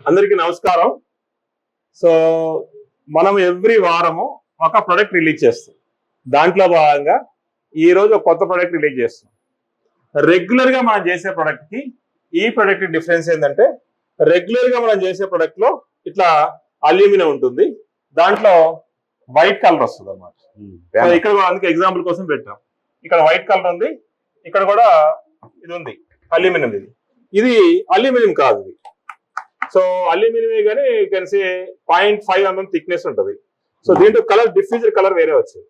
అందరికీ నమస్కారం. సో మనం ఎవ్రీ వారము ఒక ప్రొడక్ట్ రిలీజ్ చేస్తాం. దాంట్లో భాగంగా ఈ రోజు ఒక కొత్త ప్రొడక్ట్ రిలీజ్ చేస్తాం. రెగ్యులర్ గా మనం చేసే ప్రొడక్ట్ కి ఈ ప్రొడక్ట్ డిఫరెన్స్ ఏంటంటే, రెగ్యులర్ గా మనం చేసే ప్రొడక్ట్ లో ఇట్లా అల్యూమినియం ఉంటుంది, దాంట్లో వైట్ కలర్ వస్తుంది అనమాట. ఇక్కడ కూడా అందుకే ఎగ్జాంపుల్ కోసం పెట్టాం. ఇక్కడ వైట్ కలర్ ఉంది, ఇక్కడ కూడా ఇది ఉంది అల్యూమినియం. ఇది అల్యూమినియం కాదు, ఇది సో అల్యూమినియం కానీ కెన్ సే 0.5 mm థిక్నెస్ ఉంటుంది. సో దీంట్లో కలర్ డిఫ్యూజర్ కలర్ వేరే వచ్చింది.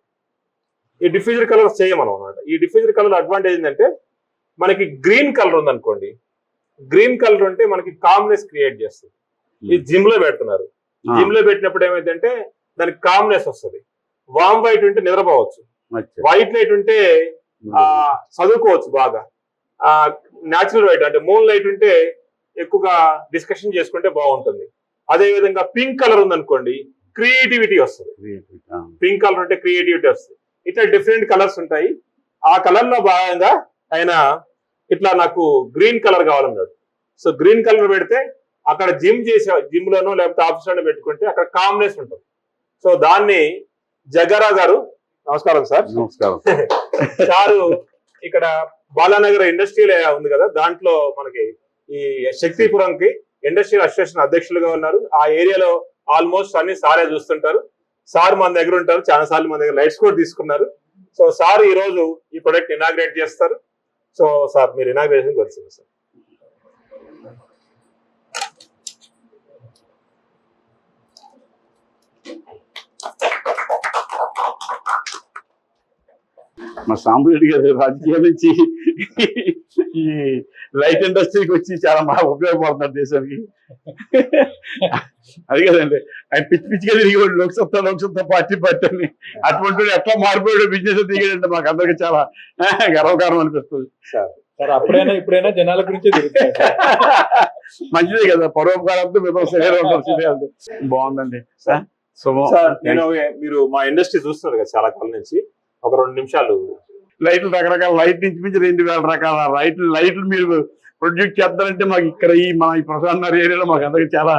ఈ డిఫ్యూజర్ కలర్ చేయమనం అనమాట. ఈ డిఫ్యూజర్ కలర్ అడ్వాంటేజ్ ఏంటంటే, మనకి గ్రీన్ కలర్ ఉందనుకోండి, గ్రీన్ కలర్ ఉంటే మనకి కామ్నెస్ క్రియేట్ చేస్తుంది. ఈ జిమ్ లో పెడుతున్నారు, జిమ్ లో పెట్టినప్పుడు ఏమైందంటే దానికి కామ్నెస్ వస్తుంది. వామ్ వైట్ ఉంటే నిద్రపోవచ్చు, వైట్ లైట్ ఉంటే చదువుకోవచ్చు బాగా, న్యాచురల్ వైట్ అంటే మూన్ లైట్ ఉంటే ఎక్కువగా డిస్కషన్ చేసుకుంటే బాగుంటుంది. అదే విధంగా పింక్ కలర్ ఉందనుకోండి, క్రియేటివిటీ వస్తుంది. పింక్ కలర్ ఉంటే క్రియేటివిటీ వస్తుంది. ఇట్లా డిఫరెంట్ కలర్స్ ఉంటాయి. ఆ కలర్ లో భాగంగా ఆయన ఇట్లా నాకు గ్రీన్ కలర్ కావాలన్నాడు. సో గ్రీన్ కలర్ పెడితే అక్కడ జిమ్ లోనో లేకపోతే ఆఫీస్ లోనో పెట్టుకుంటే అక్కడ కామ్నెస్ ఉంటుంది. సో దాన్ని జగ్గారావు గారు, నమస్కారం సార్. నమస్కారం సారు ఇక్కడ బాలానగర్ ఇండస్ట్రియల్ ఉంది కదా, దాంట్లో మనకి ఈ శక్తిపురంకి ఇండస్ట్రియల్ అసోసియేషన్ అధ్యక్షులుగా ఉన్నారు. ఆ ఏరియాలో ఆల్మోస్ట్ అన్ని సారే చూస్తుంటారు. సార్ మన దగ్గర ఉంటారు, చాలా సార్లు మన దగ్గర లైట్స్ కూడా తీసుకున్నారు. సో సార్ ఈ రోజు ఈ ప్రొడక్ట్ ఇనాగ్రేట్ చేస్తారు. సో సార్ మీరు ఇనాగ్రేషన్ వచ్చింది సార్. మా సాంబరెడ్డి గారు రాజకీయాల నుంచి ఈ లైట్ ఇండస్ట్రీకి వచ్చి చాలా బాగా ఉపయోగపడుతున్నారు దేశానికి. అది కదండి, ఆయన పిచ్చి పిచ్చిగా తిరిగి లోక్సత్తా పార్టీ అని అటువంటి ఎట్లా మారిపోయాడు, బిజినెస్ దిగాడంటే మాకు అందరికి చాలా గర్వకారణం అనిపిస్తుంది. సార్ అప్పుడైనా ఇప్పుడైనా జనాల గురించి మంచిదే కదా, పరోపకారంతో బాగుందండి. నేను మీరు మా ఇండస్ట్రీ చూస్తున్నారు కదా చాలా కాలం నుంచి, ఒక 2 నిమిషాలు లైట్లు రకరకాల లైట్ నుంచి మించి 2000 రకాల లైట్లు మీరు ప్రొడ్యూస్ చేస్తారంటే మాకు ఇక్కడ ఈ ప్రశాంత్ నగర్ ఏరియాలో మాకు అందరికి చాలా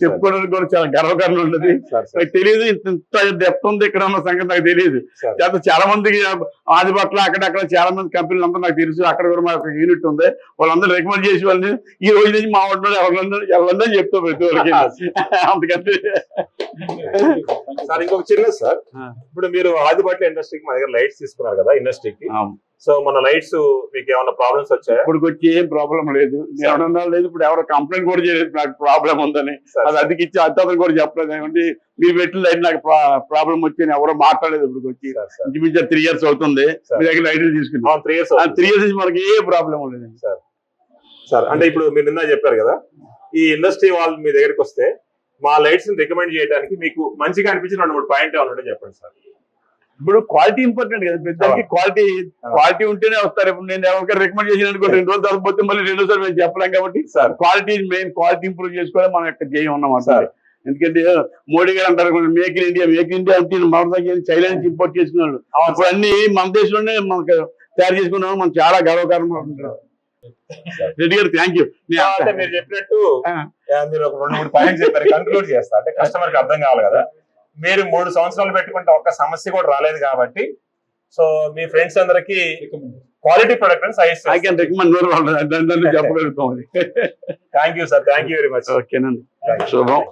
చెప్పుకోవడానికి కూడా చాలా గర్వకారణం ఉండదు. నాకు తెలియదు ఇంత డెప్త్ ఉంది ఇక్కడ ఉన్న సంగతి నాకు తెలియదు. చాలా మందికి ఆదిపట్ల అక్కడక్కడ చాలా మంది కంపెనీలు అంతా నాకు తెలుసు. అక్కడ కూడా మా యూనిట్ ఉంది, వాళ్ళందరూ రికమెండ్ చేసి వాళ్ళని ఈ రోజు నుంచి మా వాళ్ళు ఎవరన్నా చెప్తాం ప్రతి వాళ్ళకి. అందుకంటే సార్ ఇంకొక చిన్న సార్, ఇప్పుడు మీరు ఆదిపట్ల ఇండస్ట్రీకి మా దగ్గర లైట్స్ తీసుకున్నారు కదా ఇండస్ట్రీకి. సో మన లైట్స్ మీకు ఏమైనా ప్రాబ్లమ్స్ వచ్చాయా? ఇప్పుడు వచ్చి ఏం ప్రాబ్లం లేదు, ఎవరన్నా లేదు. ఇప్పుడు ఎవరో కంప్లైంట్ కూడా చేయలేదు నాకు ప్రాబ్లం ఉందని. అది అదికిచ్చి అతను కూడా చెప్పలేదు. ఏమంటే మీరు పెట్టిన లైట్ నాకు ప్రాబ్లం వచ్చి ఎవరో మాట్లాడలేదు. ఇప్పుడు వచ్చి ఇంచుమించు 3 years అవుతుంది మీ దగ్గర లైట్లు తీసుకున్నాం. 3 years నుంచి మనకి ఏ ప్రాబ్లం లేదు సార్. సార్ అంటే ఇప్పుడు మీరు నిన్న చెప్పారు కదా, ఈ ఇండస్ట్రీ వాళ్ళు మీ దగ్గరికి వస్తే మా లైట్స్ ని రికమెండ్ చేయడానికి మీకు మంచిగా అనిపించిన 2-3 పాయింట్ ఏమన్నా చెప్పండి సార్. ఇప్పుడు క్వాలిటీ ఇంపార్టెంట్ కదా, పెద్దకి క్వాలిటీ ఉంటేనే వస్తారు. ఇప్పుడు నేను ఎవరికైనా రికమెండ్ చేసిన 2 రోజులు తర్వాత పోతే మళ్ళీ 2వ సారి మేము చెప్పలేం. కాబట్టి క్వాలిటీ మెయిన్, క్వాలిటీ ఇంప్రూవ్ చేసుకోవడం మన యొక్క ధ్యేయం ఉన్నమాట. ఎందుకంటే మోడీ గారు అంటారు మేక్ ఇన్ ఇండియా అంటే మన దగ్గర చైనా నుంచి ఇంపోర్ట్ చేసుకున్న వాళ్ళు ఇప్పుడు అన్ని మన దేశంలోనే మనకు తయారు చేసుకున్నాం. మనం చాలా గర్వకారణంగా ఉంటాం. రెడ్డి గారు థ్యాంక్ యూ. అంటే మీరు చెప్పినట్టు మీరు ఒక 2-3 పాయింట్స్ చెప్పారు, కంక్లూడ్ చేస్తా. అంటే కస్టమర్ కి అర్థం కావాలి కదా, మీరు 3 సంవత్సరాలు పెట్టుకుంటే ఒక్క సమస్య కూడా రాలేదు కాబట్టి, సో మీ ఫ్రెండ్స్ అందరికి క్వాలిటీ ప్రొడక్ట్ అని సజెస్ట్ చెప్పగలుగుతాం. Thank you sir, thank you very much. ఓకేనండి, శుభం.